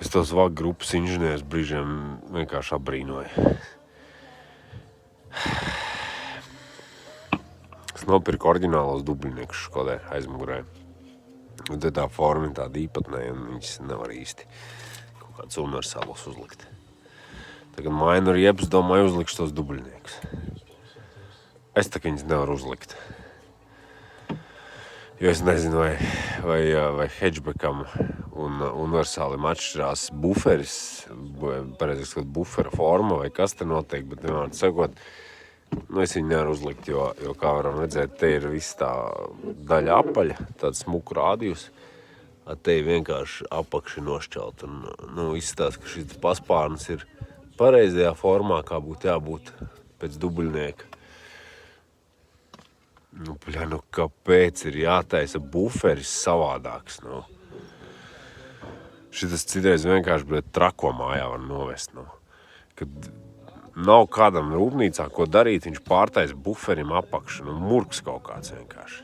Es tos vāku grupas inženierus brīžiem vienkārši apbrīnoju. Es nopirku oriģinālos dubļniekus Škodē aizmugurē. Un tad tā forma ir tāda īpatnēja, un viņas nevar īsti kaut kāds universālos uzlikt. Tagad mainu riebus, domāju, uzlikšu tos dubļniekus. Es tā viņas nevaru uzlikt. Jo es nezinu, vai hatchbackam un universālim atšķirās buferis, pareizāk sakot, bufera forma, vai kas te notiek, bet vienmēr sakot, es viņu nevaru uzlikt, jo kā varam redzēt, te ir viss tā daļa apaļa, tāds smuku rādījus, te ir vienkārši apakši nošķelt, un izstāst, ka šis paspārns ir pareizajā formā, kā būtu jābūt pēc dubļnieka. Kāpēc ir jātaisa buferis savādāks, Šitas citreiz vienkārši, trako mājā var novest, Kad nav kādam rūpnīcā, ko darīt, viņš pārtais buferim apakšu, murks kaut kāds vienkārši.